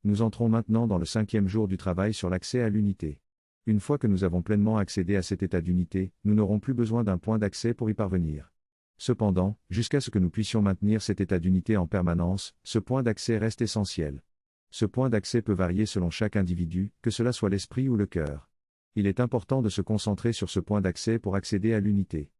Nous entrons maintenant dans le 5e jour du travail sur l'accès à l'unité. Une fois que nous avons pleinement accédé à cet état d'unité, nous n'aurons plus besoin d'un point d'accès pour y parvenir. Cependant, jusqu'à ce que nous puissions maintenir cet état d'unité en permanence, ce point d'accès reste essentiel. Ce point d'accès peut varier selon chaque individu, que cela soit l'esprit ou le cœur. Il est important de se concentrer sur ce point d'accès pour accéder à l'unité.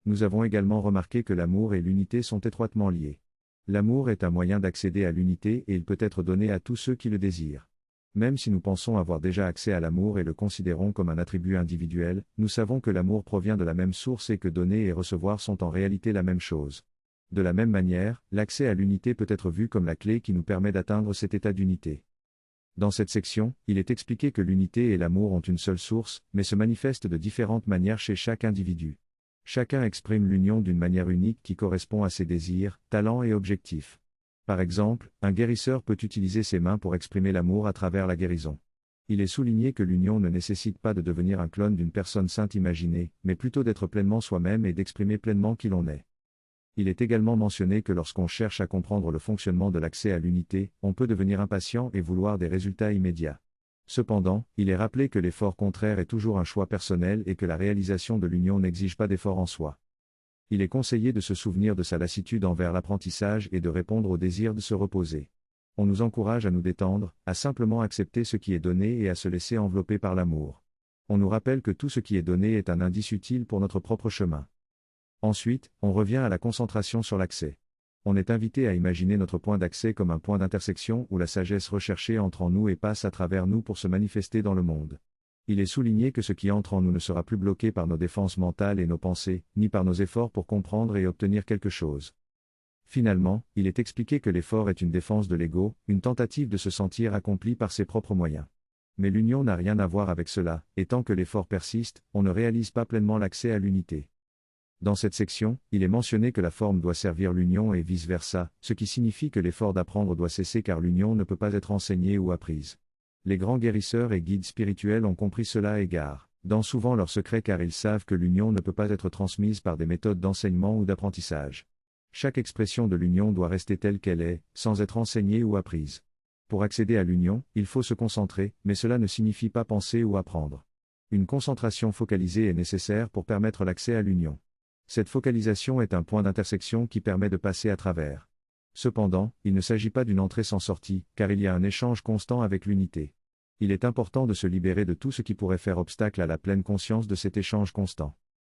Nous avons également remarqué que l'amour et l'unité sont étroitement liés. L'amour est un moyen d'accéder à l'unité et il peut être donné à tous ceux qui le désirent. Même si nous pensons avoir déjà accès à l'amour et le considérons comme un attribut individuel, nous savons que l'amour provient de la même source et que donner et recevoir sont en réalité la même chose. De la même manière, l'accès à l'unité peut être vu comme la clé qui nous permet d'atteindre cet état d'unité. Dans cette section, il est expliqué que l'unité et l'amour ont une seule source, mais se manifestent de différentes manières chez chaque individu. Chacun exprime l'union d'une manière unique qui correspond à ses désirs, talents et objectifs. Par exemple, un guérisseur peut utiliser ses mains pour exprimer l'amour à travers la guérison. Il est souligné que l'union ne nécessite pas de devenir un clone d'une personne sainte imaginée, mais plutôt d'être pleinement soi-même et d'exprimer pleinement qui l'on est. Il est également mentionné que lorsqu'on cherche à comprendre le fonctionnement de l'accès à l'unité, on peut devenir impatient et vouloir des résultats immédiats. Cependant, il est rappelé que l'effort contraire est toujours un choix personnel et que la réalisation de l'union n'exige pas d'effort en soi. Il est conseillé de se souvenir de sa lassitude envers l'apprentissage et de répondre au désir de se reposer. On nous encourage à nous détendre, à simplement accepter ce qui est donné et à se laisser envelopper par l'amour. On nous rappelle que tout ce qui est donné est un indice utile pour notre propre chemin. Ensuite, on revient à la concentration sur l'accès. On est invité à imaginer notre point d'accès comme un point d'intersection où la sagesse recherchée entre en nous et passe à travers nous pour se manifester dans le monde. Il est souligné que ce qui entre en nous ne sera plus bloqué par nos défenses mentales et nos pensées, ni par nos efforts pour comprendre et obtenir quelque chose. Finalement, il est expliqué que l'effort est une défense de l'ego, une tentative de se sentir accompli par ses propres moyens. Mais l'union n'a rien à voir avec cela, et tant que l'effort persiste, on ne réalise pas pleinement l'accès à l'unité. Dans cette section, il est mentionné que la forme doit servir l'union et vice-versa, ce qui signifie que l'effort d'apprendre doit cesser car l'union ne peut pas être enseignée ou apprise. Les grands guérisseurs et guides spirituels ont compris cela et gardent souvent leur secret car ils savent que l'union ne peut pas être transmise par des méthodes d'enseignement ou d'apprentissage. Chaque expression de l'union doit rester telle qu'elle est, sans être enseignée ou apprise. Pour accéder à l'union, il faut se concentrer, mais cela ne signifie pas penser ou apprendre. Une concentration focalisée est nécessaire pour permettre l'accès à l'union. Cette focalisation est un point d'intersection qui permet de passer à travers. Cependant, il ne s'agit pas d'une entrée sans sortie, car il y a un échange constant avec l'unité. Il est important de se libérer de tout ce qui pourrait faire obstacle à la pleine conscience de cet échange constant.